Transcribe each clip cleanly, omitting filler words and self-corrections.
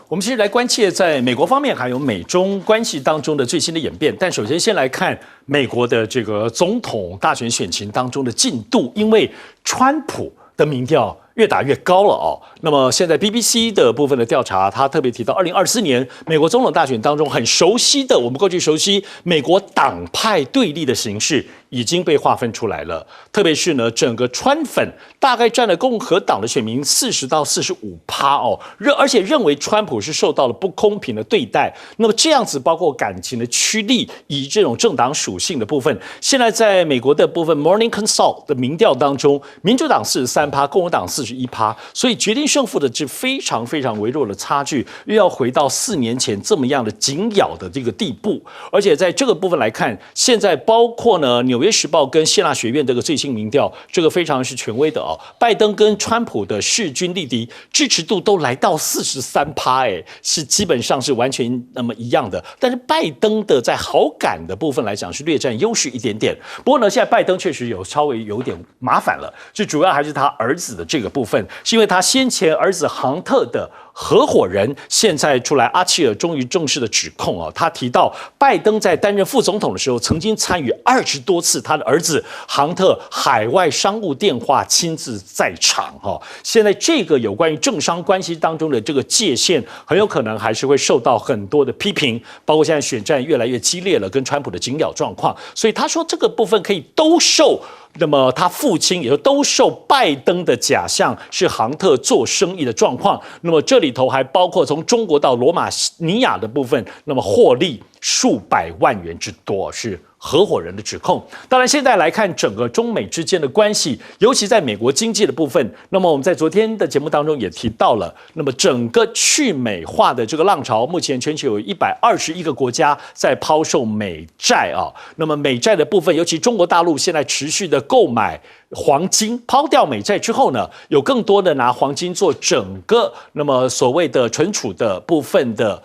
我们其实来关切在美国方面还有美中关系当中的最新的演变。但首先先来看美国的这个总统大选选情当中的进度，因为川普的民调越打越高了哦。那么现在 BBC 的部分的调查，他特别提到2024年美国总统大选当中很熟悉的，我们过去熟悉美国党派对立的形式已经被划分出来了。特别是呢，整个川粉大概占了共和党的选民40%到45%哦，而且认为川普是受到了不公平的对待。那么这样子，包括感情的趋利，以这种政党属性的部分，现在在美国的部分 Morning Consult 的民调当中，民主党43%，共和党41%，所以决定胜负的是非常非常微弱的差距，又要回到4年前这么样的紧咬的这个地步。而且在这个部分来看，现在包括呢《纽约时报》跟谢纳学院这个最新民调，这个非常是权威的哦。拜登跟川普的势均力敌，支持度都来到43%，哎，是基本上是完全那么一样的。但是拜登的在好感的部分来讲是略占优势一点点。不过呢，现在拜登确实稍微有点麻烦了，最主要还是他儿子的这个部分，是因为他先前儿子杭特的合伙人现在出来，阿切尔终于正式的指控哦，他提到拜登在担任副总统的时候，曾经参与20多次他的儿子杭特海外商务电话亲自在场哈。现在这个有关于政商关系当中的这个界限，很有可能还是会受到很多的批评，包括现在选战越来越激烈了，跟川普的紧咬状况，所以他说这个部分可以都受。那么他父亲也都受拜登的假象是杭特做生意的状况，那么这里头还包括从中国到罗马尼亚的部分，那么获利数百万元之多，是合伙人的指控。当然现在来看整个中美之间的关系，尤其在美国经济的部分，那么我们在昨天的节目当中也提到了，那么整个去美化的这个浪潮，目前全球有121个国家在抛售美债啊。那么美债的部分，尤其中国大陆现在持续的购买黄金，抛掉美债之后呢，有更多的拿黄金做整个那么所谓的存储的部分的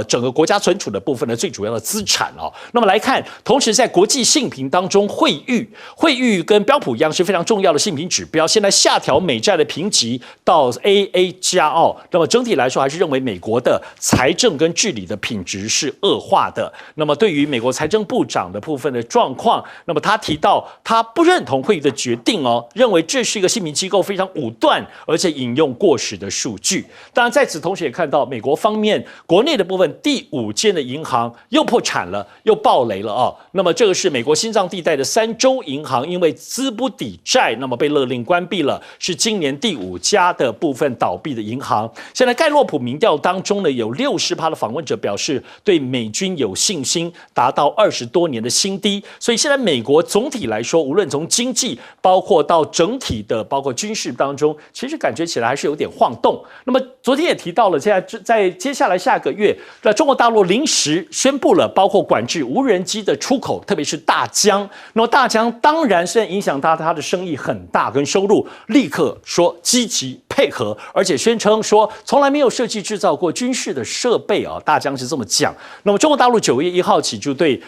整个国家存储的部分的最主要的资产哦。那么来看，同时在国际信评当中，惠誉跟标普一样是非常重要的信评指标，现在下调美债的评级到 AA 加哦。那么整体来说，还是认为美国的财政跟治理的品质是恶化的。那么对于美国财政部长的部分的状况，那么他提到他不认同惠誉的决定哦，认为这是一个信评机构非常武断，而且引用过时的数据。当然，在此同时也看到美国方面国内的部分第5间的银行又破产了，又爆雷了哦。那么这个是美国心脏地带的3州银行，因为资不抵债，那么被勒令关闭了，是今年第5家的部分倒闭的银行。现在盖洛普民调当中呢，有60%的访问者表示对美军有信心，达到20多年的新低。所以现在美国总体来说，无论从经济包括到整体的包括军事当中，其实感觉起来还是有点晃动。那么昨天也提到了，现在接下来下个月，那中国大陆临时宣布了，包括管制无人机的出口，特别是大疆。那么大疆当然现在影响他的生意很大跟收入，立刻说积极配合，而且宣称说从来没有设计制造过军事的设备啊，大疆是这么讲。那么中国大陆9月1号起就对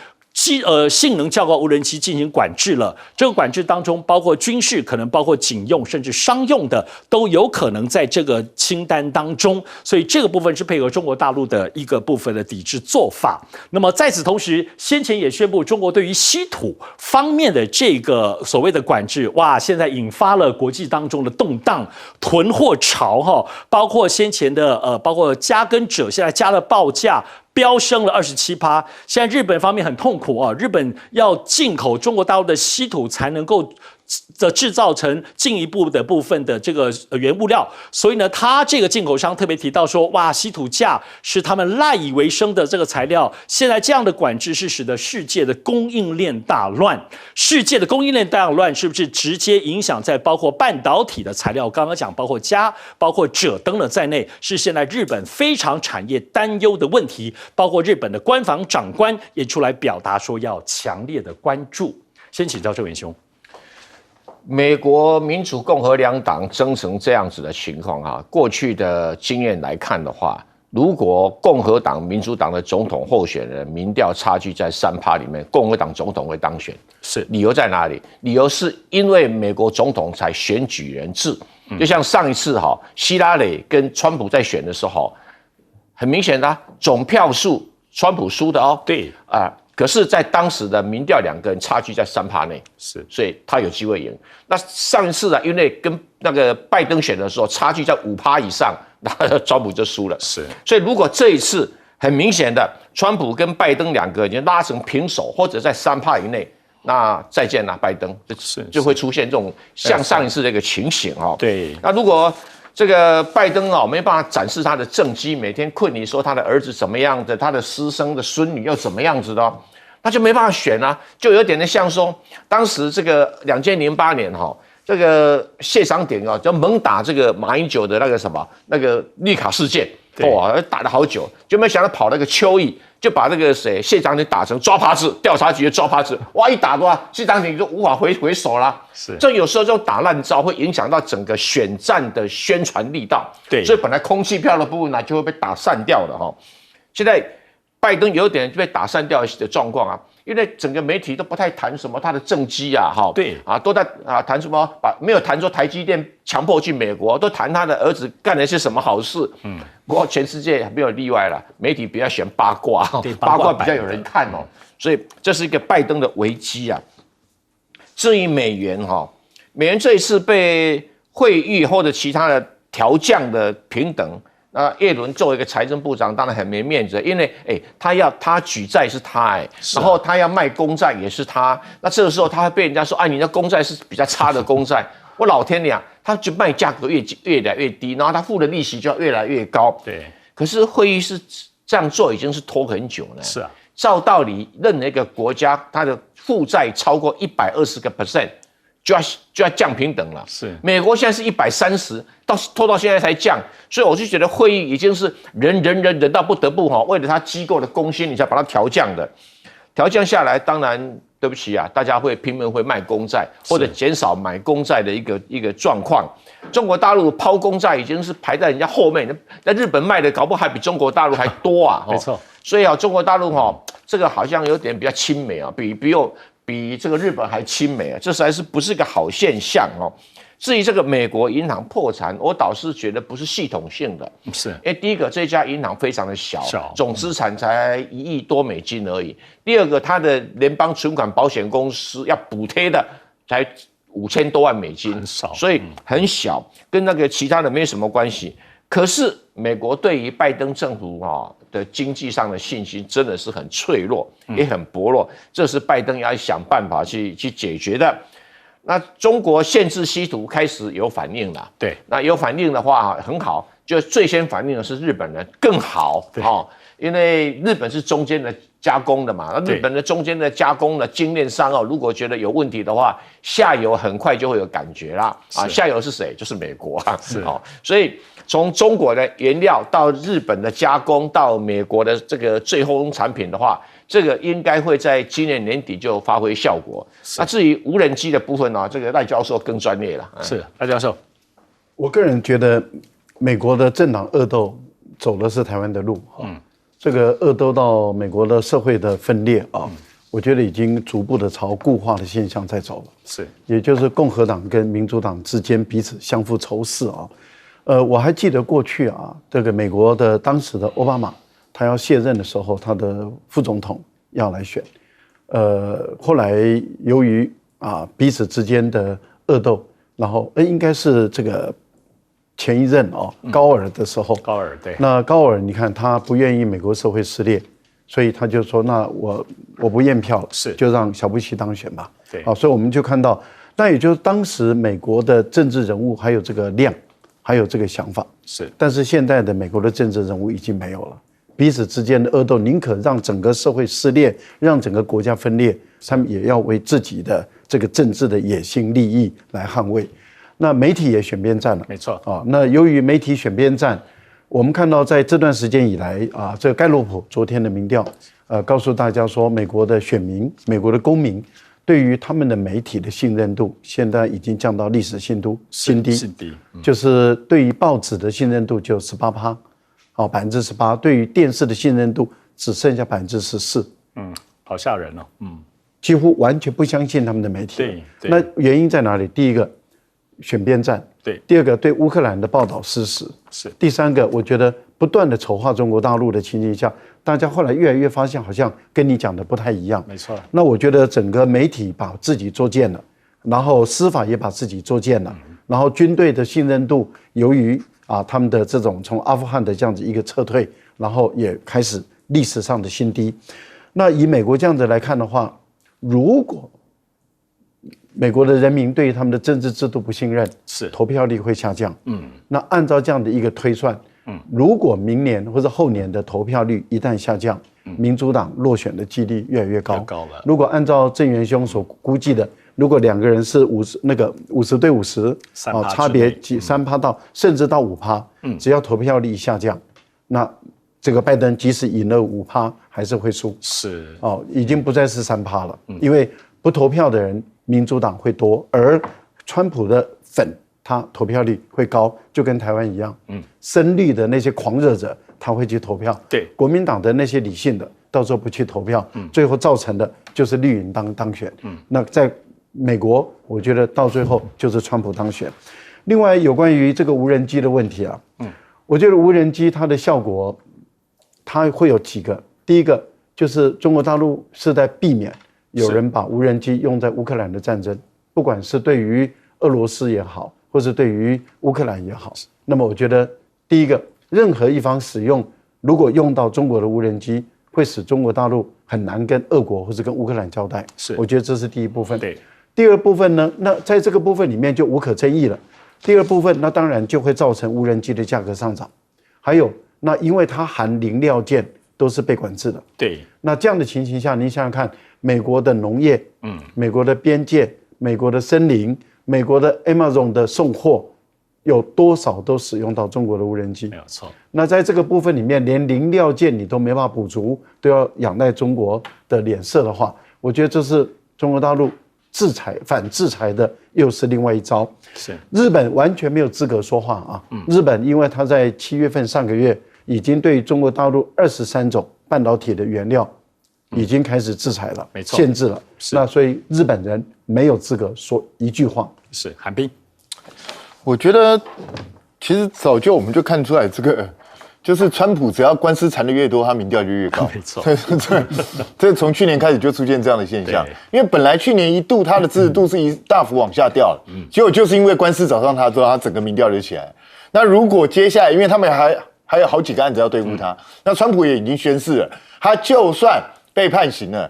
性能较高无人机进行管制了，这个管制当中包括军事，可能包括警用甚至商用的，都有可能在这个清单当中。所以这个部分是配合中国大陆的一个部分的抵制做法。那么在此同时，先前也宣布中国对于稀土方面的这个所谓的管制，哇，现在引发了国际当中的动荡、囤货潮哈，包括先前的包括加耕者现在加了报价。飙升了27%，现在日本方面很痛苦啊，日本要进口中国大陆的稀土才能够制造成进一步的部分的这个原物料，所以呢，他这个进口商特别提到说，哇，稀土价是他们赖以为生的这个材料，现在这样的管制是使得世界的供应链大乱。世界的供应链大乱是不是直接影响在包括半导体的材料？刚刚讲包括包括者等等在内，是现在日本非常产业担忧的问题。包括日本的官房长官也出来表达说要强烈的关注。先请教郑元兄。美国民主共和两党争成这样子的情况啊，过去的经验来看的话，如果共和党、民主党的总统候选人民调差距在3%里面，共和党总统会当选。是理由在哪里？理由是因为美国总统才选举人制，就像上一次希拉里跟川普在选的时候，很明显的总票数，川普输的哦。对可是，在当时的民调两个人差距在3%内，所以他有机会赢。那上一次因为跟那个拜登选的时候差距在5%以上，那川普就输了。所以如果这一次很明显的，川普跟拜登两个已经拉成平手，或者在3%以内，那再见了，拜登就会出现这种像上一次的一个情形哦。对，那如果这个拜登没办法展示他的政绩，每天困你说他的儿子怎么样的，他的私生的孙女又怎么样子的，那就没办法选啊，就有点像说当时这个2008年这个谢长廷就猛打这个马英九的那个什么那个绿卡事件，哇，打了好久，就没想到跑那个邱毅。就把那个谢长廷打成抓耙子，调查局的抓耙子，哇，一打的话，谢长廷就无法回手啦。这有时候这种打烂招会影响到整个选战的宣传力道。对，所以本来空气票的部分呢，就会被打散掉了哈。现在拜登有点被打散掉的状况啊，因为整个媒体都不太谈什么他的政绩啊，对都在谈什么，没有谈说台积电强迫去美国，都谈他的儿子干了些什么好事。不过全世界没有例外了，媒体比较喜欢八卦，八卦比较有人看哦，所以这是一个拜登的危机啊。至于美元美元这一次被汇率或者其他的调降的平等。耶伦作为一个财政部长，当然很没面子，因为他举债是他然后他要卖公债也是他，那这个时候他会被人家说，你的公债是比较差的公债，我老天爷，他就卖价格越来越低，然后他付的利息就要越来越高。对，可是会议是这样做已经是拖很久了。是啊，照道理，任何一个国家它的负债超过120%。就要降平等了，美国现在是130，拖到现在才降，所以我就觉得会议已经是人到不得不为了他机构的公信，你才把它调降的，调降下来，当然对不起啊，大家会拼命会卖公债或者减少买公债的一个状况。中国大陆抛公债已经是排在人家后面，在日本卖的搞不好还比中国大陆还多啊，没错。所以中国大陆这个好像有点比较亲美啊，比这个日本还亲美啊，这实在是不是个好现象哦。至于这个美国银行破产，我倒是觉得不是系统性的，因为第一个这家银行非常的小，总资产才1亿多美金而已。第二个，它的联邦存款保险公司要补贴的才5000多万美金，很少，所以很小，跟那个其他的没什么关系。可是美国对于拜登政府的经济上的信心真的是很脆弱，也很薄弱，这是拜登要想办法去解决的。那中国限制稀土开始有反应了，对，那有反应的话很好，就最先反应的是日本人，更好，因为日本是中间的加工的嘛，那日本的中间的加工的精炼商如果觉得有问题的话，下游很快就会有感觉啦，下游是谁？就是美国啊，所以从中国的原料到日本的加工到美国的这个最后产品的话，这个应该会在今年年底就发挥效果。那至于无人机的部分这个赖教授更专业了。是赖教授，我个人觉得美国的政党恶斗走的是台湾的路这个恶斗到美国的社会的分裂我觉得已经逐步的朝固化的现象在走了。也就是共和党跟民主党之间彼此相互仇视我还记得过去这个美国的当时的奥巴马，他要卸任的时候，他的副总统要来选，后来由于彼此之间的恶斗，然后应该是这个前一任高尔的时候，高尔对，那高尔你看他不愿意美国社会撕裂，所以他就说那我不验票了，就让小布希当选吧。对，所以我们就看到，那也就是当时美国的政治人物还有这个量。还有这个想法但是现在的美国的政治人物已经没有了，彼此之间的恶斗，宁可让整个社会撕裂，让整个国家分裂，他们也要为自己的这个政治的野心利益来捍卫。那媒体也选边站了，没错那由于媒体选边站，我们看到在这段时间以来这个盖洛普昨天的民调，告诉大家说，美国的选民、美国的公民。对于他们的媒体的信任度，现在已经降到历史新低，就是对于报纸的信任度就18%，18%，对于电视的信任度只剩下14%，好吓人几乎完全不相信他们的媒体。对，那原因在哪里？第一个，选边站；第二个，对乌克兰的报道失实；第三个，我觉得不断的丑化中国大陆的情形下，大家后来越来越发现，好像跟你讲的不太一样。没错。那我觉得整个媒体把自己作践了，然后司法也把自己作践了，然后军队的信任度由于他们的这种从阿富汗的这样子一个撤退，然后也开始历史上的新低。那以美国这样子来看的话，如果美国的人民对于他们的政治制度不信任，是投票率会下降。那按照这样的一个推算，如果明年或者后年的投票率一旦下降，民主党落选的几率越来越高。如果按照郑元兄所估计的，如果两个人是50对50，差别3%到甚至到5%，只要投票率一下降，那这个拜登即使赢了5%，还是会输。是已经不再是3%了，因为不投票的人，民主党会多，而川普的粉他投票率会高，就跟台湾一样。深绿的那些狂热者，他会去投票。对，国民党的那些理性的，到时候不去投票，最后造成的就是绿营当选。那在美国，我觉得到最后就是川普当选。另外，有关于这个无人机的问题我觉得无人机它的效果，它会有几个。第一个就是中国大陆是在避免有人把无人机用在乌克兰的战争，不管是对于俄罗斯也好，或是对于乌克兰也好。那么我觉得第一个，任何一方使用，如果用到中国的无人机，会使中国大陆很难跟俄国或者跟乌克兰交代。我觉得这是第一部分。对。第二部分呢，那在这个部分里面就无可争议了。第二部分，那当然就会造成无人机的价格上涨。还有，那因为它含零料件都是被管制的。对。那这样的情形下，您想想看，美国的农业，美国的边界，美国的森林，美国的 Amazon 的送货，有多少都使用到中国的无人机？没有错。那在这个部分里面，连零料件你都没办法补足，都要仰赖中国的脸色的话，我觉得这是中国大陆反制裁的又是另外一招。是。日本完全没有资格说话日本因为他在7月份上个月已经对中国大陆23种半导体的原料已经开始制裁了，没错，限制了。那所以日本人没有资格说一句话。是。韩冰，我觉得其实早就我们就看出来，这个就是川普只要官司缠得越多，他民调就越高。没错，这从去年开始就出现这样的现象。因为本来去年一度他的支持度是大幅往下掉了，结果就是因为官司找上他之后，他整个民调就起来。那如果接下来，因为他们还有好几个案子要对付他，那川普也已经宣誓了，他就算被判刑了，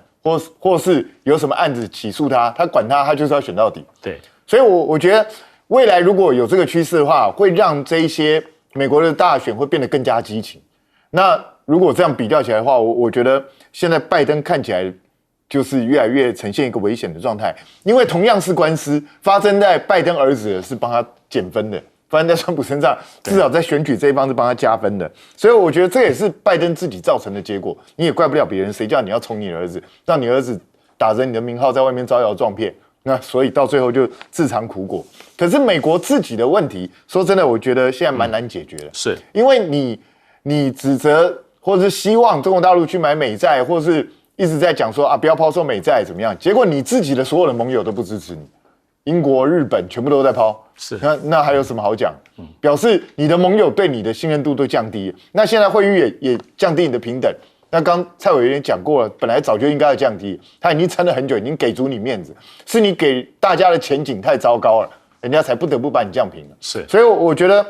或是有什么案子起诉他，他管他就是要选到底。对，所以我觉得未来如果有这个趋势的话，会让这一些美国的大选会变得更加激情。那如果这样比较起来的话，我觉得现在拜登看起来就是越来越呈现一个危险的状态，因为同样是官司发生在拜登儿子是帮他减分的，发生在川普身上至少在选举这一方是帮他加分的，所以我觉得这也是拜登自己造成的结果，你也怪不了别人，谁叫你要宠你儿子，让你儿子打着你的名号在外面招摇撞骗，那所以到最后就自尝苦果。可是美国自己的问题，说真的，我觉得现在蛮难解决的，是因为你指责或者是希望中国大陆去买美债，或是一直在讲说不要抛售美债怎么样，结果你自己的所有的盟友都不支持你，英国、日本全部都在抛，是那还有什么好讲？表示你的盟友对你的信任度都降低，那现在惠誉也降低你的平等。那刚蔡委员讲过了，本来早就应该要降低，他已经撑了很久，已经给足你面子，是你给大家的前景太糟糕了，人家才不得不把你降平了。是，所以我觉得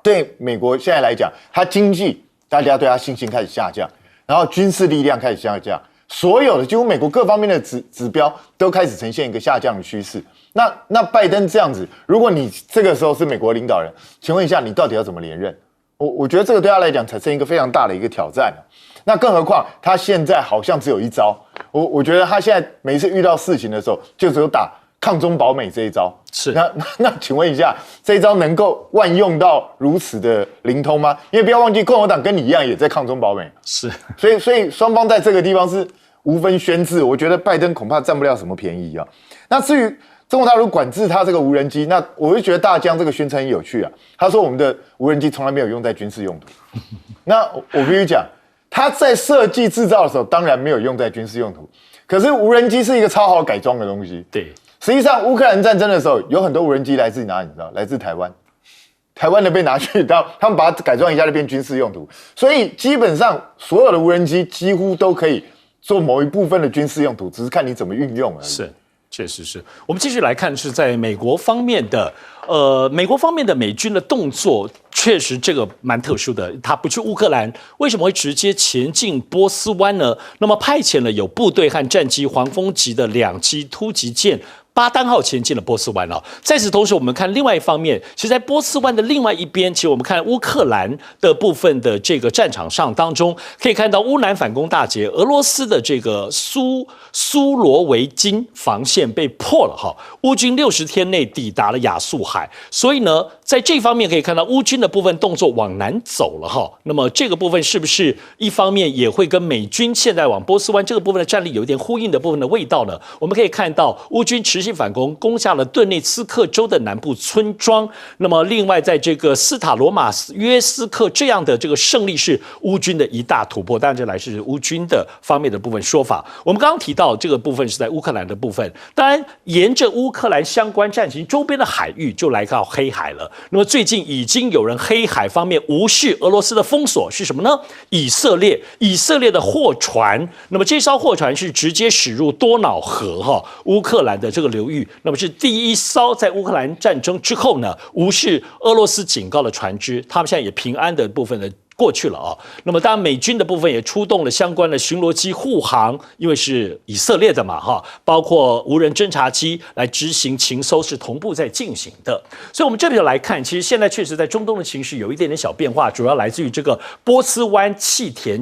对美国现在来讲，它经济大家对它信心开始下降，然后军事力量开始下降，所有的几乎美国各方面的指标都开始呈现一个下降的趋势。那拜登这样子，如果你这个时候是美国领导人，请问一下，你到底要怎么连任？我觉得这个对他来讲产生一个非常大的一个挑战。那更何况他现在好像只有一招，我觉得他现在每一次遇到事情的时候，就只有打抗中保美这一招。是，那请问一下，这一招能够万用到如此的灵通吗？因为不要忘记，共和党跟你一样也在抗中保美。是，所以双方在这个地方是无分轩轾。我觉得拜登恐怕占不了什么便宜啊。那至于中国大陆管制他这个无人机，那我就觉得大疆这个宣称很有趣啊。他说我们的无人机从来没有用在军事用途。那我必须讲，他在设计制造的时候当然没有用在军事用途，可是无人机是一个超好改装的东西。对，实际上乌克兰战争的时候，有很多无人机来自哪里？你知道？来自台湾。台湾的被拿去到他们把它改装一下就变军事用途，所以基本上所有的无人机几乎都可以做某一部分的军事用途，只是看你怎么运用而已。是，确实是。我们继续来看，是在美国方面的，美国方面的美军的动作，确实这个蛮特殊的。他不去乌克兰，为什么会直接前进波斯湾呢？那么派遣了有部队和战机黄蜂级的2机突击舰。巴丹号前进了波斯湾了。在此同时，我们看另外一方面，其实，在波斯湾的另外一边，其实我们看乌克兰的部分的这个战场上当中，可以看到乌南反攻大捷，俄罗斯的这个苏罗维金防线被破了哈，乌军60天内抵达了亚速海，所以呢，在这方面可以看到乌军的部分动作往南走了哈。那么这个部分是不是一方面也会跟美军现在往波斯湾这个部分的战力有一点呼应的部分的味道呢？我们可以看到乌军持续反攻，攻下了顿涅茨克州的南部村庄。那么，另外在这个斯塔罗马约斯克这样的这个胜利是乌军的一大突破。当然，这来自乌军的方面的部分说法。我们刚刚提到这个部分是在乌克兰的部分，当然沿着乌克兰相关战情周边的海域就来到黑海了。那么最近已经有人黑海方面无视俄罗斯的封锁是什么呢？以色列的货船，那么这艘货船是直接驶入多瑙河哈，乌克兰的这个流域，那么是第一艘在乌克兰战争之后呢，无视俄罗斯警告的船只，他们现在也平安的部分的过去了啊。那么当然美军的部分也出动了相关的巡逻机护航，因为是以色列的嘛哈，包括无人侦察机来执行情搜是同步在进行的。所以我们这边来看，其实现在确实在中东的情势有一点点小变化，主要来自于这个波斯湾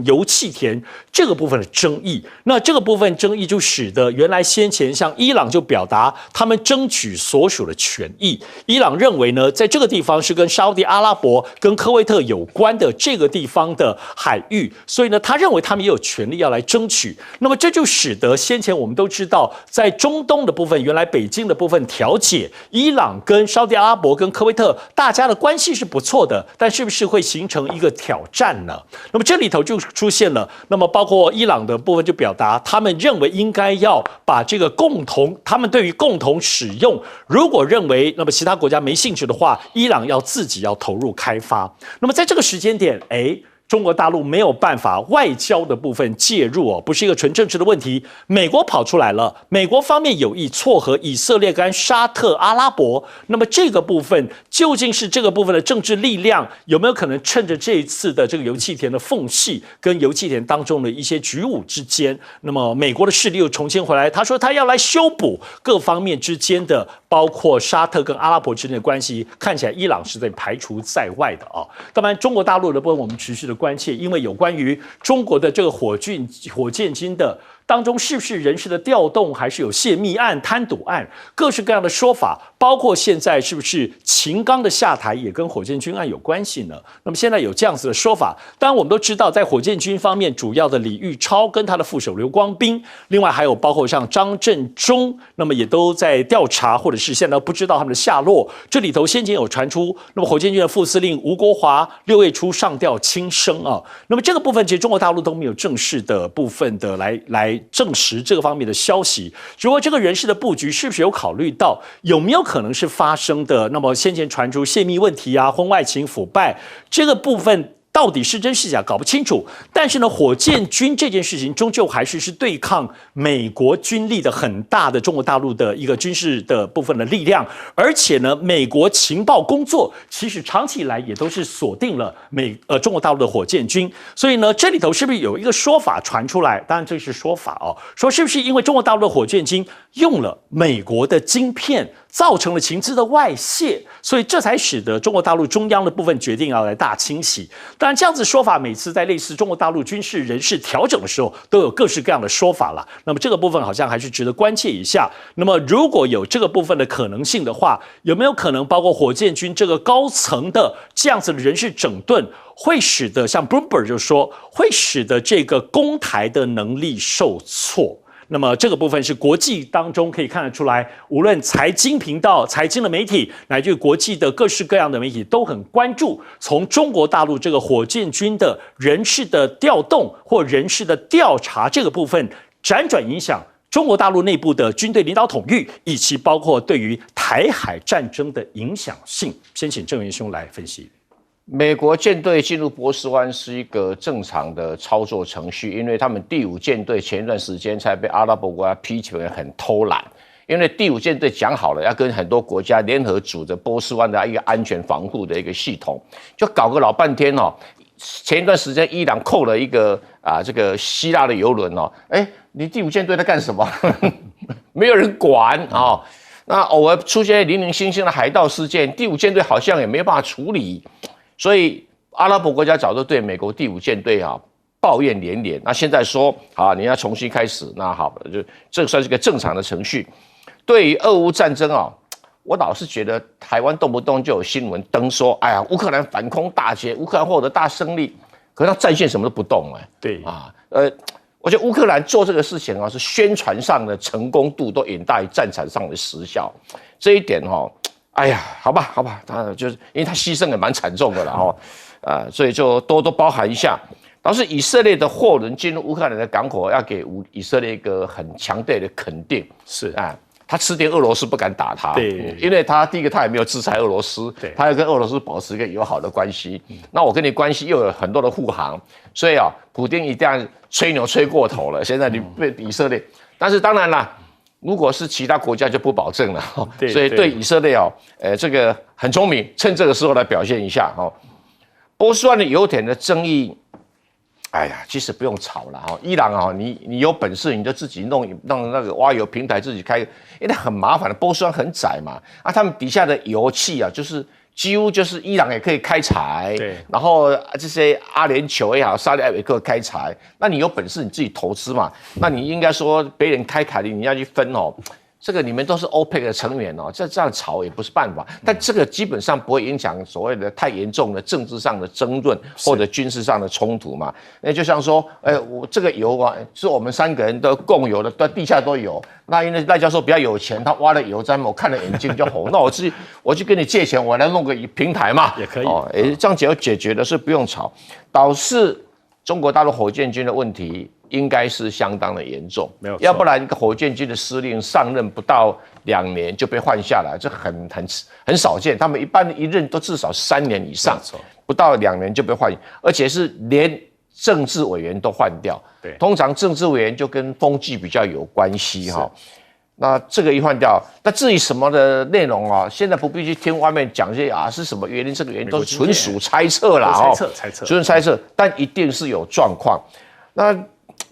油气田这个部分的争议。那这个部分争议就使得原来先前像伊朗就表达他们争取所属的权益，伊朗认为呢，在这个地方是跟沙烏地阿拉伯跟科威特有关的这个地方的海域，所以呢，他认为他们也有权利要来争取。那么这就使得先前我们都知道，在中东的部分，原来北京的部分调解，伊朗跟沙烏地阿拉伯跟科威特大家的关系是不错的，但是不是会形成一个挑战呢？那么这里头就出现了，那么包括伊朗的部分就表达，他们认为应该要把这个他们对于共同使用，如果认为那么其他国家没兴趣的话，伊朗要自己要投入开发。那么在这个时间点，中国大陆没有办法外交的部分介入哦，不是一个纯政治的问题。美国跑出来了，美国方面有意撮合以色列跟沙特阿拉伯。那么这个部分究竟是这个部分的政治力量有没有可能趁着这一次的这个油气田的缝隙跟油气田当中的一些举舞之间，那么美国的势力又重新回来，他说他要来修补各方面之间的，包括沙特跟阿拉伯之间的关系，看起来伊朗是被排除在外的啊。当然，中国大陆的部分我们持续的关切，因为有关于中国的这个火箭军的当中是不是人事的调动，还是有泄密案、贪渎案，各式各样的说法，包括现在是不是秦刚的下台也跟火箭军案有关系呢？那么现在有这样子的说法，当然我们都知道，在火箭军方面，主要的李玉超跟他的副手刘光斌，另外还有包括像张振中，那么也都在调查，或者是现在不知道他们的下落。这里头先前有传出，那么火箭军的副司令吴国华6月初上吊轻生啊，那么这个部分其实中国大陆都没有正式的部分的来证实这个方面的消息。如果这个人事的布局是不是有考虑到有没有可能是发生的？那么先前传出泄密问题啊、婚外情、腐败这个部分。到底是真是假搞不清楚，但是呢，火箭军这件事情终究还是对抗美国军力的很大的中国大陆的一个军事的部分的力量，而且呢，美国情报工作其实长期以来也都是锁定了中国大陆的火箭军，所以呢，这里头是不是有一个说法传出来？当然这是说法哦，说是不是因为中国大陆的火箭军用了美国的晶片，造成了情资的外泄，所以这才使得中国大陆中央的部分决定要来大清洗。当然，这样子说法每次在类似中国大陆军事人事调整的时候，都有各式各样的说法了。那么这个部分好像还是值得关切一下。那么如果有这个部分的可能性的话，有没有可能包括火箭军这个高层的这样子的人事整顿，会使得像 Bloomberg 就说，会使得这个攻台的能力受挫？那么这个部分是国际当中可以看得出来，无论财经频道、财经的媒体，乃至国际的各式各样的媒体都很关注，从中国大陆这个火箭军的人事的调动或人事的调查这个部分，辗转影响中国大陆内部的军队领导统御，以及包括对于台海战争的影响性。先请郑元兄来分析。美国舰队进入波斯湾是一个正常的操作程序，因为他们第5舰队前一段时间才被阿拉伯国家批评很偷懒，因为第5舰队讲好了要跟很多国家联合组织波斯湾的一个安全防护的一个系统，就搞个老半天哦。前一段时间伊朗扣了一个这个希腊的邮轮哦，你第5舰队在干什么？没有人管哦。那偶尔出现零零星星的海盗事件，第5舰队好像也没有办法处理。所以阿拉伯国家早就对美国第5舰队抱怨连连。那现在说你要重新开始，那好，就这算是个正常的程序。对于俄乌战争我老是觉得台湾动不动就有新闻登说，哎呀，乌克兰反攻大捷，乌克兰获得大胜利，可是他战线什么都不动对我觉得乌克兰做这个事情是宣传上的成功度都远大于战场上的实效，这一点哎呀，好吧，他就是因为他牺牲也蛮惨重的了所以就多包含一下。倒是以色列的货轮进入乌克兰的港口，要给以色列一个很强烈的肯定，是他吃定俄罗斯不敢打他，因为他第一个他也没有制裁俄罗斯，他要跟俄罗斯保持一个友好的关系。那我跟你关系又有很多的护航，所以普丁一定要吹牛吹过头了。现在你被以色列，但是当然啦，如果是其他国家就不保证了。所以对以色列这个很聪明，趁这个时候来表现一下波斯湾的油田的争议。哎呀，其实不用吵了伊朗你有本事你就自己弄那个挖油平台自己开，因为很麻烦的，波斯湾很窄嘛，他们底下的油气就是几乎就是伊朗也可以开采，然后这些阿联酋也好，沙利阿拉伯开采，那你有本事你自己投资嘛，那你应该说别人开采你要去分这个你们都是 OPEC 的成员这样吵也不是办法，但这个基本上不会影响所谓的太严重的政治上的争论或者军事上的冲突嘛。那就像说，我这个油是我们3个人都共有的，在地下都有。那因为赖教授比较有钱，他挖了油站，我看了眼睛就红。那我去跟你借钱，我来弄个平台嘛，也可以。这样只要解决的是不用吵，导致中国大陆火箭军的问题。应该是相当的严重，没有错，要不然一个火箭军的司令上任不到2年就被换下来，这很少见。他们一般一任都至少3年以上，不到2年就被换，而且是连政治委员都换掉。通常政治委员就跟风纪比较有关系那这个一换掉，那至于什么的内容现在不必去听外面讲这些是什么原因，这个原因都是纯属猜测啦猜测，纯属猜测，但一定是有状况。那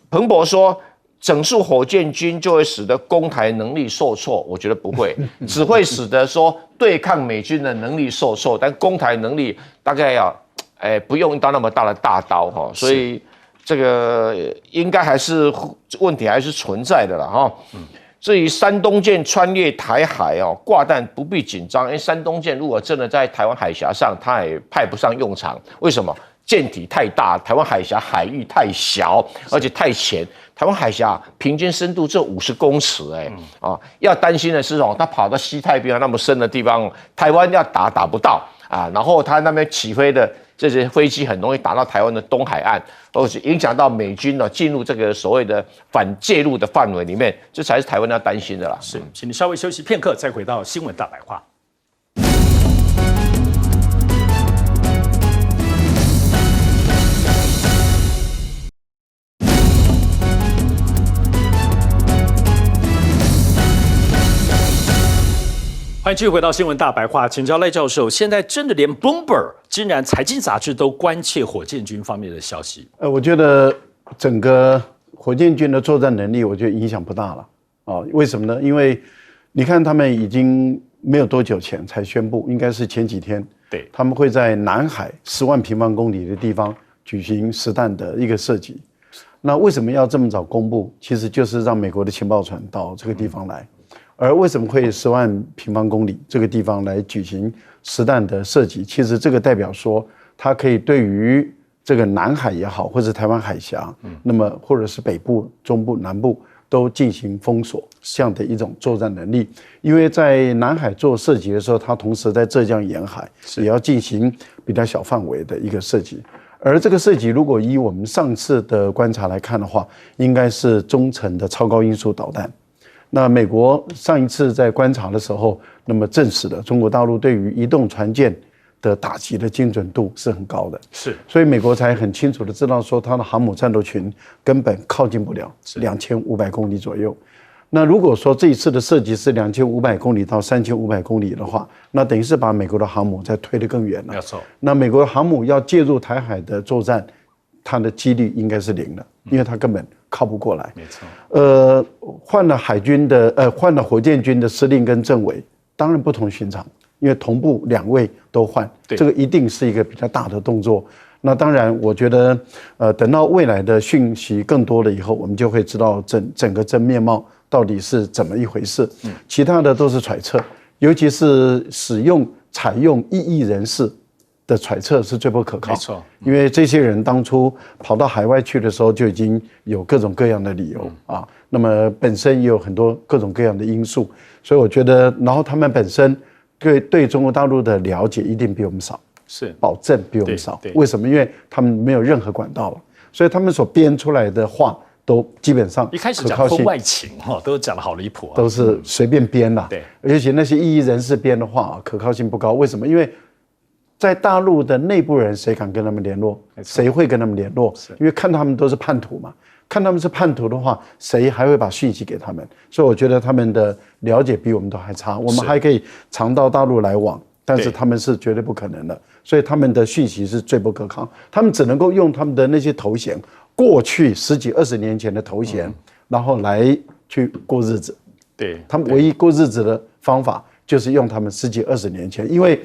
彭博说，整数火箭军就会使得攻台能力受挫，我觉得不会，只会使得说对抗美军的能力受挫，但攻台能力大概不用到那么大的大刀所以这个应该还是问题还是存在的啦至于山东舰穿越台海挂弹不必紧张，因为山东舰如果真的在台湾海峡上，它也派不上用场，为什么？舰体太大，台湾海峡海域太小，而且太浅。台湾海峡平均深度只有50公尺，要担心的是它跑到西太平洋那么深的地方，台湾要打不到然后它那边起飞的这些飞机很容易打到台湾的东海岸，而且影响到美军进入这个所谓的反介入的范围里面，这才是台湾要担心的啦。是，请你稍微休息片刻，再回到新闻大白话。欢迎继续回到新闻大白话，请教赖教授，现在真的连 Bloomberg 竟然财经杂志都关切火箭军方面的消息。我觉得整个火箭军的作战能力，我觉得影响不大了为什么呢？因为你看他们已经没有多久前才宣布，应该是前几天，对，他们会在南海10万平方公里的地方举行实弹的一个射击。那为什么要这么早公布？其实就是让美国的情报船到这个地方来。而为什么会10万平方公里这个地方来举行实弹的射击？其实这个代表说，它可以对于这个南海也好，或者台湾海峡，那么或者是北部、中部、南部都进行封锁这样的一种作战能力。因为在南海做射击的时候，它同时在浙江沿海也要进行比较小范围的一个射击。而这个射击如果以我们上次的观察来看的话，应该是中程的超高音速导弹。那美国上一次在观察的时候，那么证实了中国大陆对于移动船舰的打击的精准度是很高的，是，所以美国才很清楚的知道说，它的航母战斗群根本靠近不了2500公里左右。那如果说这一次的射击是2500公里到3500公里的话，那等于是把美国的航母再推得更远了。没有错。那美国的航母要介入台海的作战，它的几率应该是0了，因为它根本靠不过来。没错。换了换了火箭军的司令跟政委，当然不同寻常，因为同步2位都换，这个一定是一个比较大的动作。那当然，我觉得，等到未来的讯息更多了以后，我们就会知道整个真面貌到底是怎么一回事。其他的都是揣测，尤其是采用异议人士的揣测是最不可靠。没错，因为这些人当初跑到海外去的时候，就已经有各种各样的理由啊。那么本身也有很多各种各样的因素，所以我觉得，然后他们本身对中国大陆的了解一定比我们少。是保证比我们少，为什么？因为他们没有任何管道了，所以他们所编出来的话都基本上一开始讲婚外情都讲得好离谱啊，都是随便编啦。对，而且那些异议人士编的话可靠性不高。为什么？因为在大陆的内部人谁敢跟他们联络？谁会跟他们联络？因为看他们都是叛徒嘛。看他们是叛徒的话，谁还会把讯息给他们？所以我觉得他们的了解比我们都还差。我们还可以常到大陆来往，但是他们是绝对不可能的。所以他们的讯息是最不可靠，他们只能够用他们的那些头衔，过去10几20年前的头衔，然后来去过日子。对，他们唯一过日子的方法就是用他们10几20年前，因为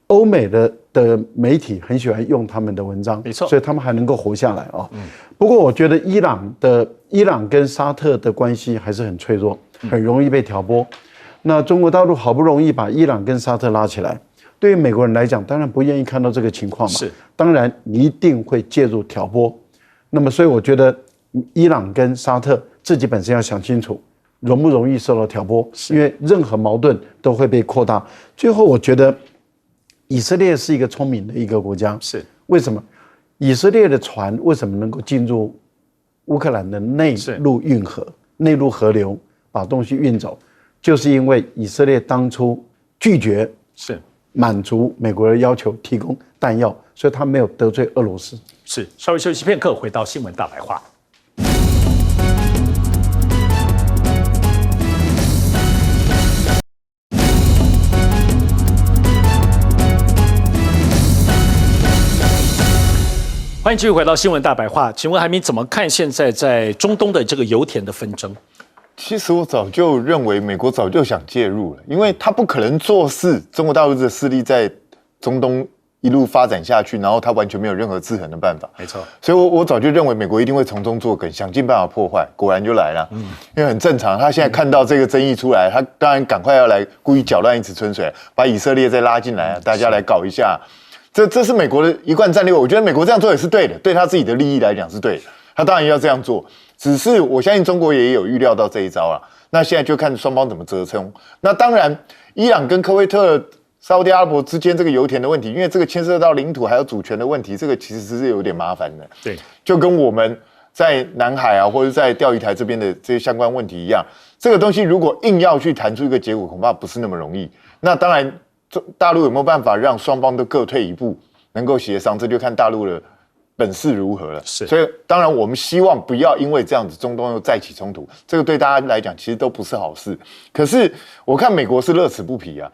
欧美的媒体很喜欢用他们的文章，没错，所以他们还能够活下来啊。不过我觉得伊朗跟沙特的关系还是很脆弱，很容易被挑拨。那中国大陆好不容易把伊朗跟沙特拉起来。对于美国人来讲，当然不愿意看到这个情况嘛，是，当然一定会介入挑拨。那么，所以我觉得伊朗跟沙特自己本身要想清楚，容不容易受到挑拨，因为任何矛盾都会被扩大。最后，我觉得以色列是一个聪明的一个国家，是为什么？以色列的船为什么能够进入乌克兰的内陆运河、内陆河流，把东西运走，就是因为以色列当初拒绝满足美国的要求，提供弹药，所以他没有得罪俄罗斯。是，稍微休息片刻，回到新闻大白话。欢迎继续回到新闻大白话。请问海明怎么看现在在中东的这个油田的纷争？其实我早就认为美国早就想介入了，因为他不可能坐视中国大陆的势力在中东一路发展下去，然后他完全没有任何制衡的办法。没错，所以我早就认为美国一定会从中作梗，想尽办法破坏。果然就来了，因为很正常。他现在看到这个争议出来，他当然赶快要来故意搅乱一池春水，把以色列再拉进来，大家来搞一下。这是美国的一贯战略，我觉得美国这样做也是对的，对他自己的利益来讲是对的。他当然要这样做，只是我相信中国也有预料到这一招啊。那现在就看双方怎么折冲。那当然，伊朗跟科威特、沙烏地阿拉伯之间这个油田的问题，因为这个牵涉到领土还有主权的问题，这个其实是有点麻烦的。对，就跟我们在南海啊，或者在钓鱼台这边的这些相关问题一样，这个东西如果硬要去谈出一个结果，恐怕不是那么容易。那当然，大陆有没有办法让双方都各退一步，能够协商，这就看大陆的本事如何了。是，所以当然我们希望不要因为这样子中东又再起冲突，这个对大家来讲其实都不是好事。可是我看美国是乐此不疲啊，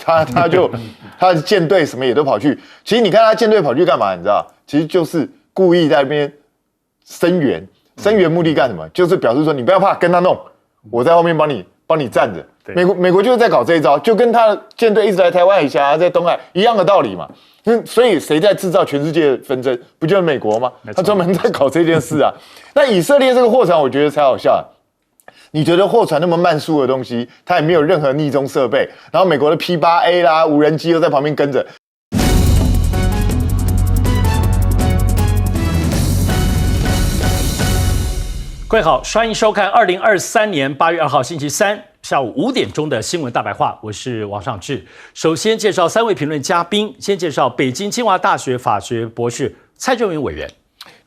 他的舰队什么也都跑去，其实你看他舰队跑去干嘛？你知道，其实就是故意在那边声援目的干什么？就是表示说你不要怕，跟他弄，我在后面帮你站着。美国就是在搞这一招，就跟他的舰队一直来台湾海峡，在东海一样的道理嘛。所以谁在制造全世界的纷争？不就是美国吗？他专门在搞这件事啊。那以色列这个货船，我觉得才好笑。你觉得货船那么慢速的东西，它也没有任何逆中设备，然后美国的 P8A 啦，无人机又在旁边跟着。各位好，欢迎收看2023年8月2号星期三下午5点钟的新闻大白话，我是王尚志。首先介绍3位评论嘉宾，先介绍北京清华大学法学博士蔡正元委员，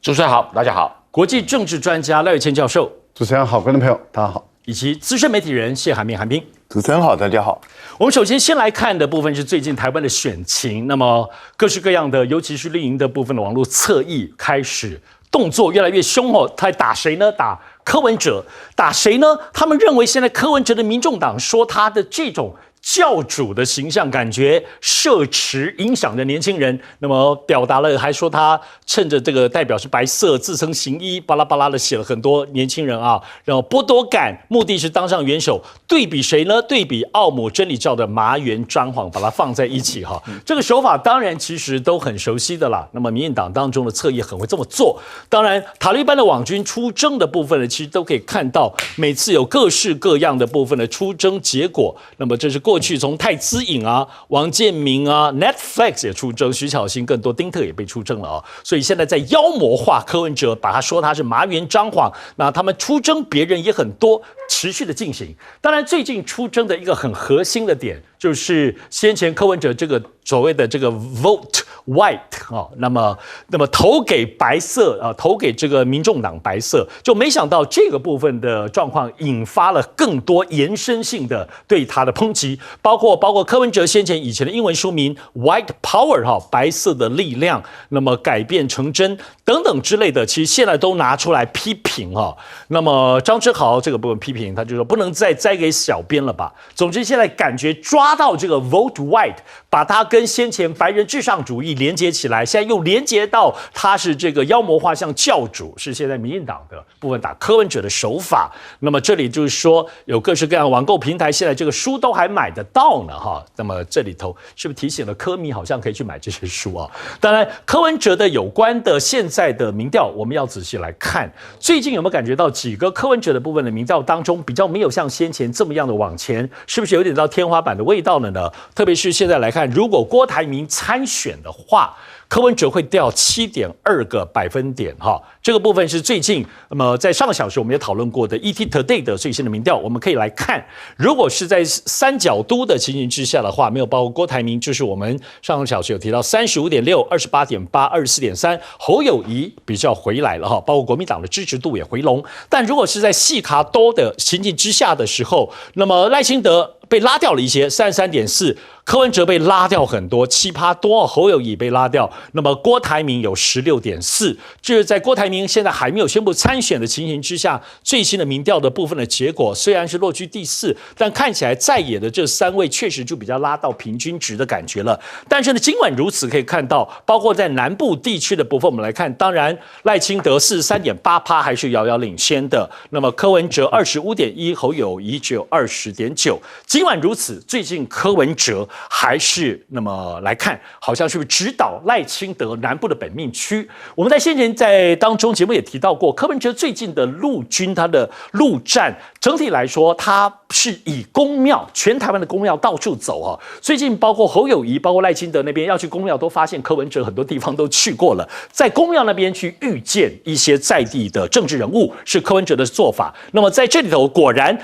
主持人好，大家好。国际政治专家赖岳谦教授，主持人好，观众朋友大家好，以及资深媒体人谢寒冰寒冰。主持人好，大家好。我们首先先来看的部分是最近台湾的选情，那么各式各样的，尤其是绿营的部分的网络侧翼开始动作越来越凶哦。他打谁呢？打柯文哲。打谁呢？他们认为现在柯文哲的民众党说他的这种教主的形象，感觉摄持影响着年轻人，那么表达了，还说他趁着这个代表是白色，自称行医，巴拉巴拉的写了很多年轻人啊，然后剥夺感，目的是当上元首。对比谁呢？对比奥姆真理教的麻原彰晃，把它放在一起哈。这个手法当然其实都很熟悉的啦。那么民进党当中的侧翼很会这么做。当然，塔利班的网军出征的部分呢，其实都可以看到，每次有各式各样的部分的出征结果。那么这是过去从太资颖啊、王建民啊、Netflix 也出征，徐巧芯更多，丁特也被出征了啊。所以现在在妖魔化柯文哲，把他说他是麻原彰晃。那他们出征别人也很多，持续的进行。当然，最近出征的一个很核心的点，就是先前柯文哲这个所谓的这个 vote white 啊，那么投给白色啊，投给这个民众党白色，就没想到这个部分的状况引发了更多延伸性的对他的抨击，包括柯文哲先前以前的英文书名 white power 哈，白色的力量，那么改变成真等等之类的，其实现在都拿出来批评哈。那么张之豪这个部分批评，他就说不能再栽给小编了吧。总之现在感觉抓到这个 vote white， 把它跟先前白人至上主义连接起来，现在又连接到他是这个妖魔化像教主，是现在民进党的部分打柯文哲的手法。那么这里就是说有各式各样的网购平台，现在这个书都还买得到呢哈。那么这里头是不是提醒了柯迷好像可以去买这些书啊？当然柯文哲的有关的现在的民调，我们要仔细来看。最近有没有感觉到几个柯文哲的部分的民调当中，比较没有像先前这么样的往前，是不是有点到天花板的味道了呢？特别是现在来看，如果郭台铭参选的话，柯文哲会掉7.2个百分点哈。这个部分是最近，那么在上个小时我们也讨论过的 ET Today 的最新的民调，我们可以来看，如果是在三角都的情形之下的话，没有包括郭台铭，就是我们上个小时有提到35.6、28.8、24.3，侯友宜比较回来了哈，包括国民党的支持度也回笼。但如果是在细卡多的情形之下的时候，那么赖清德被拉掉了一些，33.4%，柯文哲被拉掉很多，7%多，侯友宜被拉掉。那么郭台铭有16.4%，这是在郭台铭现在还没有宣布参选的情形之下，最新的民调的部分的结果，虽然是落居第4，但看起来在野的这3位确实就比较拉到平均值的感觉了。但是呢，尽管如此，可以看到，包括在南部地区的部分，我们来看，当然赖清德43.8%还是遥遥领先的，那么柯文哲25.1%，侯友宜只有20.9%。尽管如此，最近柯文哲还是那么来看，好像是不是指导赖清德南部的本命区？我们在先前在当中节目也提到过，柯文哲最近的陆军他的陆战，整体来说他是以公庙，全台湾的公庙到处走啊。最近包括侯友宜，包括赖清德那边要去公庙，都发现柯文哲很多地方都去过了，在公庙那边去遇见一些在地的政治人物，是柯文哲的做法。那么在这里头，果然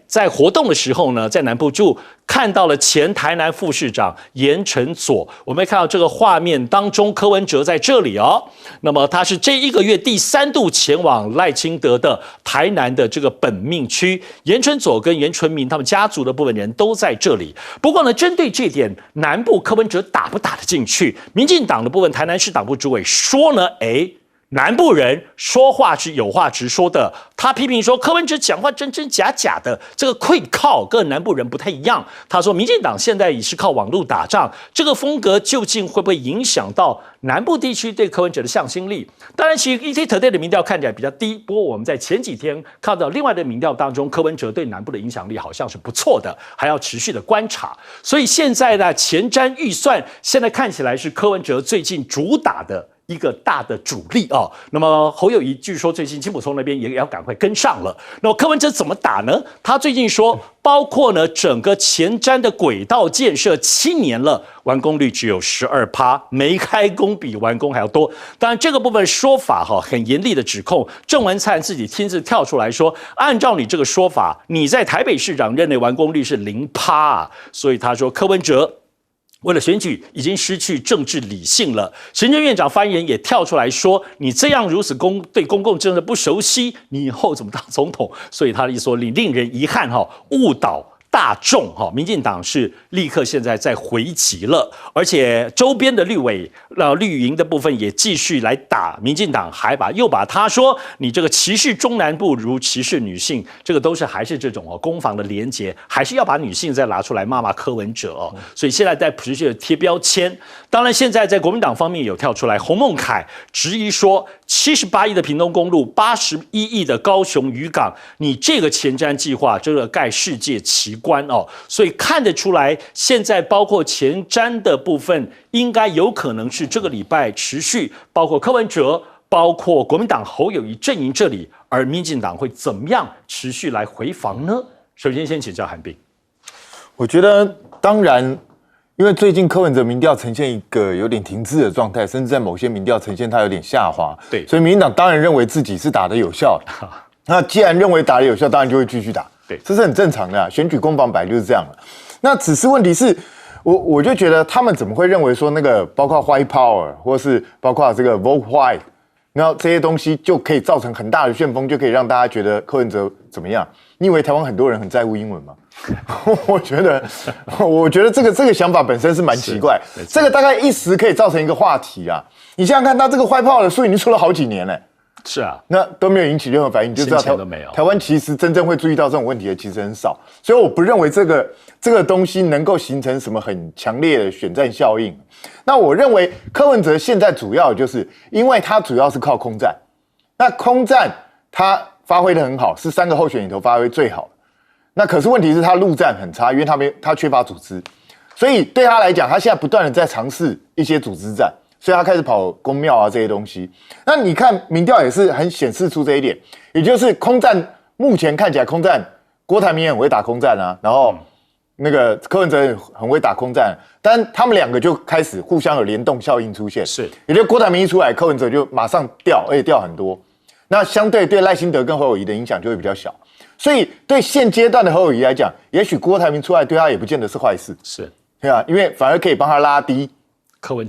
在活动的时候呢，在南部就看到了前台南副市长严承佐，我们看到这个画面当中，柯文哲在这里哦。那么他是这1个月第3度前往赖清德的台南的这个本命区，严承佐跟严纯民他们家族的部分人都在这里。不过呢，针对这点，南部柯文哲打不打得进去？民进党的部分，台南市党部主委说呢，南部人说话是有话直说的，他批评说柯文哲讲话真真假假的，这个会靠跟南部人不太一样。他说民进党现在也是靠网络打仗，这个风格究竟会不会影响到南部地区对柯文哲的向心力？当然，其实 ET Today 的民调看起来比较低，不过我们在前几天看到另外的民调当中，柯文哲对南部的影响力好像是不错的，还要持续的观察。所以现在呢，前瞻预算现在看起来是柯文哲最近主打的一个大的主力啊。那么侯友宜据说最近金溥聪那边也要赶快跟上了。那么柯文哲怎么打呢？他最近说，包括呢整个前瞻的轨道建设7年了，完工率只有12%，没开工比完工还要多。当然这个部分说法很严厉的指控，郑文灿自己亲自跳出来说，按照你这个说法，你在台北市长任内完工率是0%啊，所以他说柯文哲为了选举，已经失去政治理性了。行政院长发言人也跳出来说：“你这样如此对公共政策不熟悉，你以后怎么当总统？”所以他的意思说，你令人遗憾误导大众民进党是立刻现在在回击了，而且周边的绿营的部分也继续来打民进党，又把他说你这个歧视中南部如歧视女性，这个都是还是这种攻防的连结，还是要把女性再拿出来骂柯文哲所以现在在持续的贴标签。当然，现在在国民党方面有跳出来，洪孟凯质疑说，78亿的屏东公路，81亿的高雄渔港，你这个前瞻计划，这个盖世界奇观所以看得出来，现在包括前瞻的部分，应该有可能是这个礼拜持续，包括柯文哲，包括国民党侯友宜阵营这里，而民进党会怎么样持续来回防呢？首先先请教韩炳。我觉得当然，因为最近柯文哲民调呈现一个有点停滞的状态，甚至在某些民调呈现它有点下滑，对，所以民进党当然认为自己是打得有效的。那既然认为打得有效，当然就会继续打。对，这是很正常的选举攻防本来就是这样的。那只是问题是，我就觉得他们怎么会认为说那个包括 White Power 或是包括这个 Vote White， 然后这些东西就可以造成很大的旋风，就可以让大家觉得柯文哲怎么样？你以为台湾很多人很在乎英文吗？我觉得这个想法本身是蛮奇怪。这个大概一时可以造成一个话题啊。你想想看，他这个White Power的书已经出了好几年了。是啊，那都没有引起任何反应，就知道台湾其实真正会注意到这种问题的其实很少，所以我不认为这个东西能够形成什么很强烈的选战效应。那我认为柯文哲现在主要就是因为他主要是靠空战，那空战他发挥得很好，是3个候选人里头发挥最好的。那可是问题是他陆战很差，因为他缺乏组织，所以对他来讲，他现在不断的在尝试一些组织战。所以他开始跑公庙啊这些东西，那你看民调也是很显示出这一点，也就是空战目前看起来空战，郭台铭也很会打空战啊，然后那个柯文哲很会打空战，但他们2个就开始互相有联动效应出现，是，也就郭台铭一出来，柯文哲就马上掉，而且掉很多，那相对赖清德跟侯友宜的影响就会比较小，所以对现阶段的侯友宜来讲，也许郭台铭出来对他也不见得是坏事，是，对啊，因为反而可以帮他拉低。柯文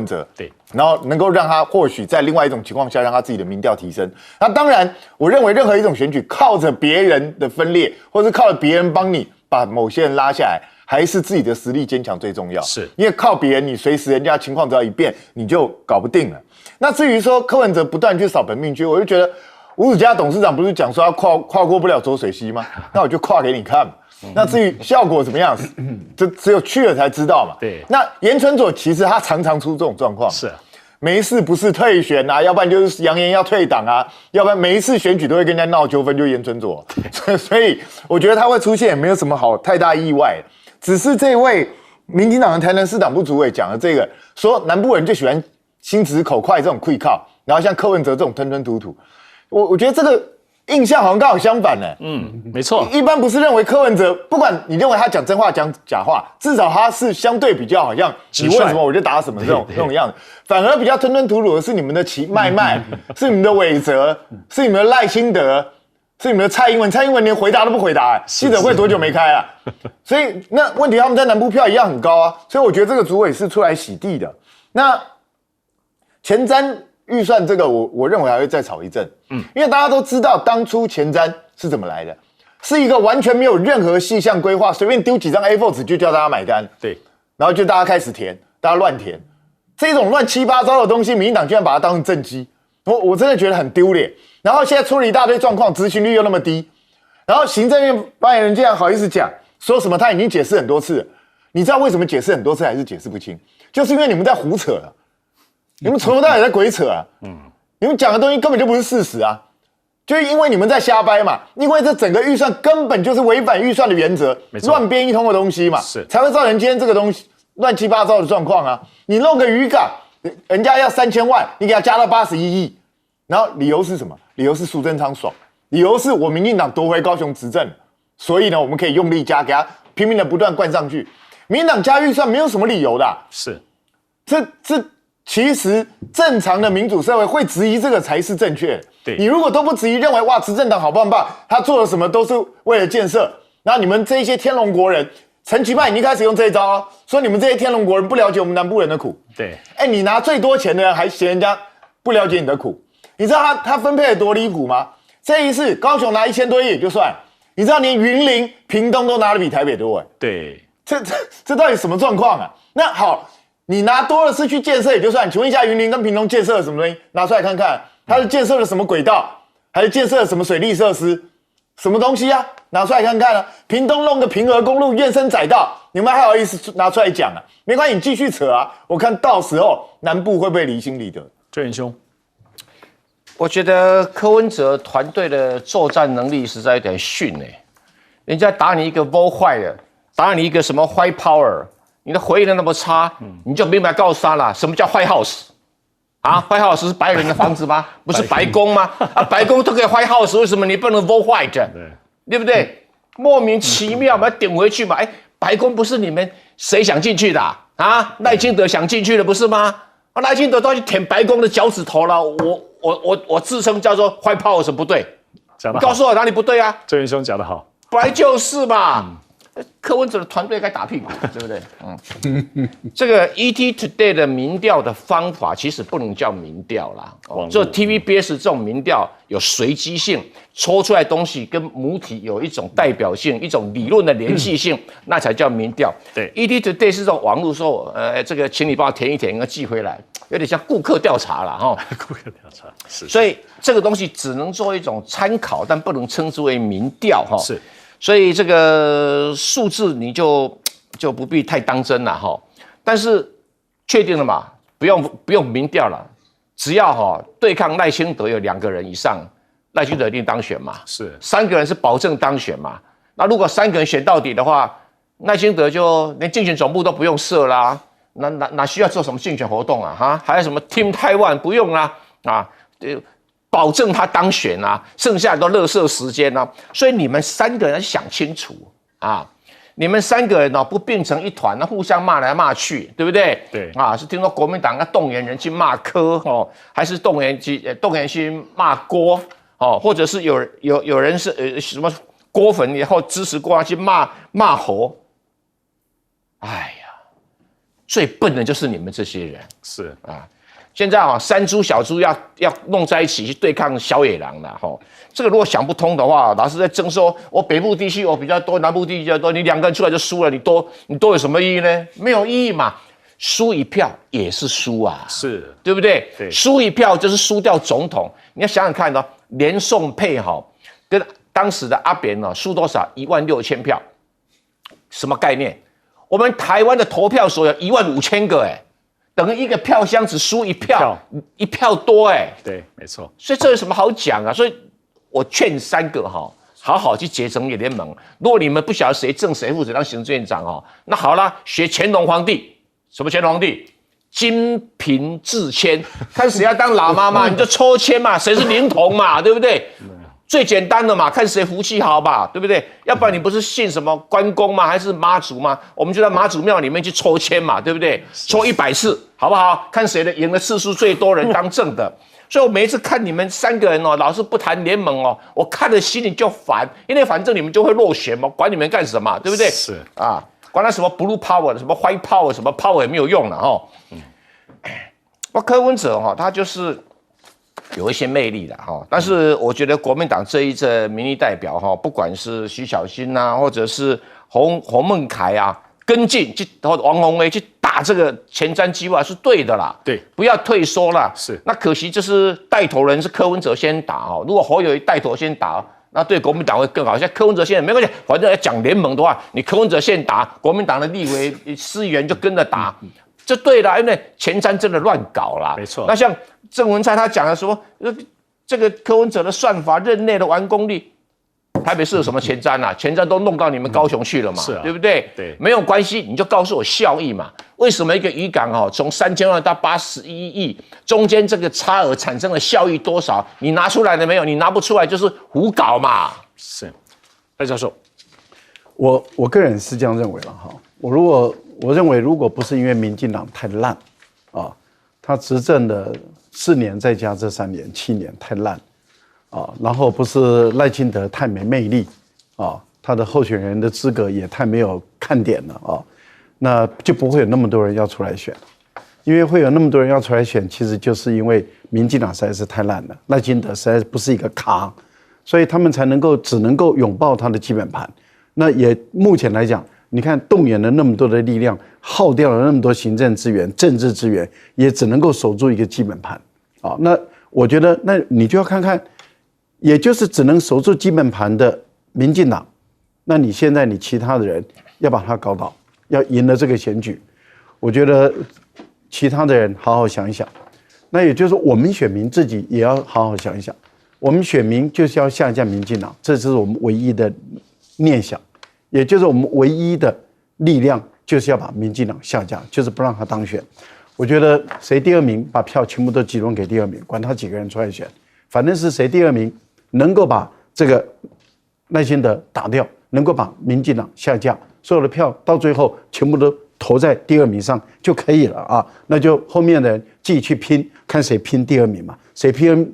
哲对，然后能够让他或许在另外一种情况下，让他自己的民调提升。那当然，我认为任何一种选举靠着别人的分裂，或是靠着别人帮你把某些人拉下来，还是自己的实力坚强最重要。是因为靠别人，你随时人家情况只要一变，你就搞不定了。那至于说柯文哲不断去扫本命区，我就觉得吴子嘉董事长不是讲说他跨过不了浊水溪吗？那我就跨给你看。那至于效果怎么样，这只有去了才知道嘛。对。那严纯佐其实他常常出这种状况，是没事不是退选啊，要不然就是扬言要退党啊，要不然每一次选举都会跟人家闹纠纷，就严纯佐。所以我觉得他会出现也没有什么好太大意外，只是这位民进党的台南市党部主委讲的这个，说南部人就喜欢心直口快这种quick靠，然后像柯文哲这种吞吞吐吐，我觉得这个。印象好像刚好相反呢。没错。一般不是认为柯文哲，不管你认为他讲真话讲假话，至少他是相对比较好像你问什么我就答什么这种样子。反而比较吞吞吐吐的是你们的麦麦，是你们的伟哲，是你们的赖清德，是你们的蔡英文。蔡英文连回答都不回答，记者会多久没开啊？所以那问题他们在南部票一样很高啊。所以我觉得这个主委是出来洗地的。那前瞻。预算这个我认为还会再吵一阵，因为大家都知道当初前瞻是怎么来的，是一个完全没有任何细项规划，随便丢几张 A4 纸就叫大家买单，对，然后就大家开始填，大家乱填，这种乱七八糟的东西，民进党居然把它当成政绩，我真的觉得很丢脸。然后现在出了一大堆状况，执行率又那么低，然后行政院发言人竟然好意思讲说什么他已经解释很多次了，你知道为什么解释很多次还是解释不清？就是因为你们在胡扯了。你们从头到尾在鬼扯啊！你们讲的东西根本就不是事实啊！就是因为你们在瞎掰嘛，因为这整个预算根本就是违反预算的原则，乱编一通的东西嘛，才会造成今天这个东西乱七八糟的状况啊！你弄个渔港，人家要3000万，你给他加到81亿，然后理由是什么？理由是苏贞昌爽，理由是我民进党夺回高雄执政，所以呢，我们可以用力加，给他拼命的不断灌上去。民进党加预算没有什么理由的是，这。其实正常的民主社会会质疑这个才是正确的。对，你如果都不质疑，认为哇执政党好棒棒，他做了什么都是为了建设，那你们这些天龙国人陈其迈已经开始用这一招了，说你们这些天龙国人不了解我们南部人的苦。对，哎，你拿最多钱的人还嫌人家不了解你的苦，你知道他分配的多离谱吗？这一次高雄拿1000多亿也就算，你知道连云林、屏东都拿的比台北多哎。对，这到底什么状况啊？那好，你拿多了是去建设也就算，请问一下云林跟屏东建设了什么东西？拿出来看看，它是建设了什么轨道，还是建设了什么水利设施？什么东西啊？拿出来看看啊！屏东弄个平和公路怨声载道，你们还好意思拿出来讲啊？没关系，你继续扯啊！我看到时候南部会不会离心离德？郑元兄，我觉得柯文哲团队的作战能力实在有点逊哎，人家打你一个 vote 坏了，打你一个什么 white power， 你的回应的那么差，你就明白告诉他了，什么叫 White House 啊？White House 是白人的房子吗？不是白宫吗？啊，白宫都可以 White House， 为什么你不能 vote white？ 对不对？莫名其妙嘛，点回去嘛。哎，白宫不是你们谁想进去的啊？赖清德想进去的不是吗？啊，赖清德都要去舔白宫的脚趾头了。我自称叫做 White Power， 不对，讲得好，告诉我哪里不对啊？郑元兄讲得好，本来就是嘛。柯文哲的团队该打屁股，对不对？这个 ET Today 的民调的方法其实不能叫民调啦，做 TVBS 这种民调有随机性，抽出来东西跟母体有一种代表性，一种理论的联系性，那才叫民调。对 ，ET Today 是这种网络说，这个请你帮我填一填，寄回来，有点像顾客调查了哈。顾客调查是，所以这个东西只能做一种参考，但不能称之为民调哈。是。所以这个数字你就不必太当真了哈，但是确定了嘛，不用民调了，只要对抗赖清德有2个人以上，赖清德一定当选嘛，是3个人是保证当选嘛，那如果3个人选到底的话，赖清德就连竞选总部都不用设啦，哪需要做什么竞选活动啊哈，还有什么 Team Taiwan 不用啦啊。保证他当选啊，剩下的都垃圾时间啊，所以你们3个人想清楚啊，你们3个人不并成一团，互相骂来骂去，对不对？对啊，是听说国民党要动员人去骂柯还是动员去骂郭或者是有人是什么郭粉以后支持郭去骂侯，哎呀，最笨的就是你们这些人是啊。现在山猪小猪要弄在一起去对抗小野狼了这个如果想不通的话，老是在争说我北部地区我比较多，南部地区比较多，你2个人出来就输了，你多有什么意义呢？没有意义嘛，输1票也是输啊，是，对不对？对，输1票就是输掉总统。你要想想看连宋配跟当时的阿扁输多少？16000票，什么概念？我们台湾的投票所有15000个等于一个票箱只输1票，1票多对，没错。所以这有什么好讲啊？所以我劝3个好好去结成联盟。如果你们不晓得谁正谁负责当行政院长那好啦，学乾隆皇帝，什么乾隆皇帝？金瓶自谦，看谁要当喇嘛嘛，你就抽签嘛，谁是灵童嘛，对不对？最简单的嘛，看谁福气好吧，对不对？要不然你不是信什么关公吗？还是妈祖吗？我们就在妈祖庙里面去抽签嘛，对不对？抽100次，好不好？看谁的赢的次数最多人当正的。所以我每一次看你们3个人老是不谈联盟我看了心里就烦，因为反正你们就会落选嘛，管你们干什么，对不对？是啊，管他什么 blue power 什么 white power 什么 power 也没有用了柯文哲他就是有一些魅力的但是我觉得国民党这一阵民意代表不管是徐小新或者是洪孟楷跟进王宏威去打这个前瞻计划是对的啦，对，不要退缩啦。是，那可惜就是带头人是柯文哲先打如果侯友宜带头先打，那对国民党会更好。像柯文哲现在没关系，反正要讲联盟的话，你柯文哲先打，国民党的立委司议员就跟着打。这对了，因为前瞻真的乱搞啦，没错。那像郑文灿他讲的说，这个柯文哲的算法任内的完工率，台北市有什么前瞻前瞻都弄到你们高雄去了嘛，是对不对？对，没有关系，你就告诉我效益嘛。为什么一个渔港从3000万到81亿，中间这个差额产生的效益多少？你拿出来了没有？你拿不出来就是胡搞嘛。是，赖教授，我个人是这样认为了我认为，如果不是因为民进党太烂，他执政的4年再加这3年7年太烂，然后不是赖清德太没魅力，他的候选人的资格也太没有看点了啊，那就不会有那么多人要出来选。因为会有那么多人要出来选，其实就是因为民进党实在是太烂了，赖清德实在不是一个咖，所以他们只能够拥抱他的基本盘。那也目前来讲，你看动员了那么多的力量，耗掉了那么多行政资源、政治资源，也只能够守住一个基本盘。啊，那我觉得，那你就要看看，也就是只能守住基本盘的民进党，那你现在你其他的人要把他搞倒，要赢了这个选举，我觉得。其他的人好好想一想，那也就是说，我们选民自己也要好好想一想。我们选民就是要下架民进党，这是我们唯一的念想，也就是我们唯一的力量，就是要把民进党下架，就是不让他当选。我觉得谁第二名，把票全部都集中给第二名，管他几个人出来选，反正是谁第二名能够把这个赖清德打掉，能够把民进党下架，所有的票到最后全部都投在第二名上就可以了啊，那就后面的人自己去拼，看谁拼第二名嘛，谁拼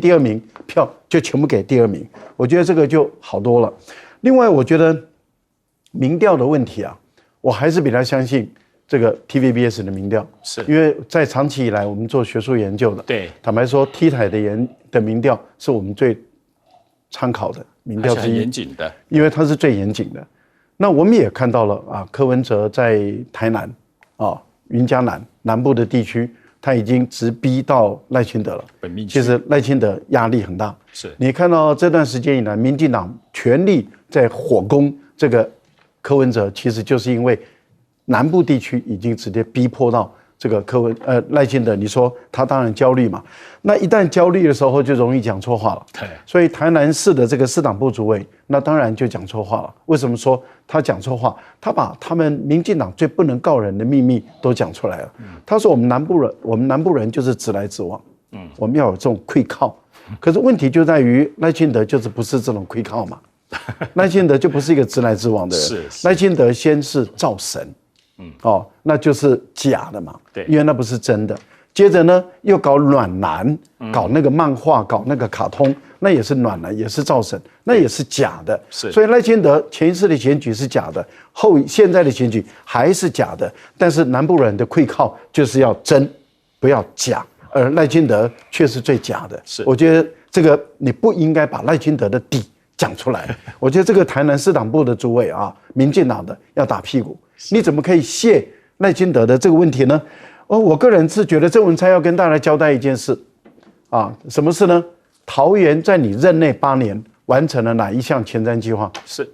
第二名，票就全部给第二名。我觉得这个就好多了。另外，我觉得民调的问题啊，我还是比较相信这个 TVBS 的民调，是因为在长期以来我们做学术研究的，对，坦白说 T 台的民调是我们最参考的民调之一，很严谨的，因为它是最严谨的。那我们也看到了啊，柯文哲在台南啊、云嘉南南部的地区，他已经直逼到赖清德了。本命区其实赖清德压力很大。是你看到这段时间以来，民进党全力在火攻这个柯文哲，其实就是因为南部地区已经直接逼迫到这个赖清德，你说他当然焦虑嘛。那一旦焦虑的时候，就容易讲错话了。对，所以台南市的这个市党部主委，那当然就讲错话了。为什么说他讲错话？他把他们民进党最不能告人的秘密都讲出来了。他说我们南部人就是直来直往，我们要有这种愧靠。可是问题就在于赖清德就是不是这种愧靠嘛，赖清德就不是一个直来直往的人。是赖清德先是造神，那就是假的嘛，对，因为那不是真的。接着呢，又搞暖男，搞那个漫画，搞那个卡通，那也是暖男，也是造神，那也是假的。是，所以赖清德前一次的选举是假的，现在的选举还是假的。但是南部人的愧靠就是要真，不要假，而赖清德却是最假的。是，我觉得这个你不应该把赖清德的底讲出来。我觉得这个台南市党部的主委啊，民进党的要打屁股。你怎么可以卸赖清德的这个问题呢？我个人是觉得郑文灿要跟大家交代一件事，什么事呢？桃园在你任内8年完成了哪一项前瞻计划？是，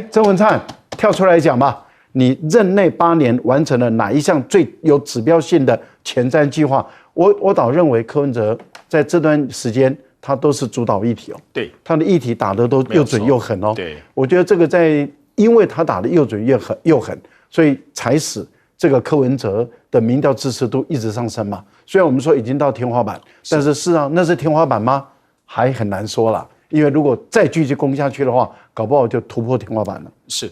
郑文灿跳出来讲吧，你任内8年完成了哪一项最有指标性的前瞻计划？我倒认为柯文哲在这段时间他都是主导议题哦，对，他的议题打得都又准又狠哦，对，我觉得这个因为他打得又准又狠，所以才使这个柯文哲的民调支持度一直上升嘛。虽然我们说已经到天花板，但是事实上那是天花板吗？还很难说啦。因为如果再继续攻下去的话，搞不好就突破天花板了。是。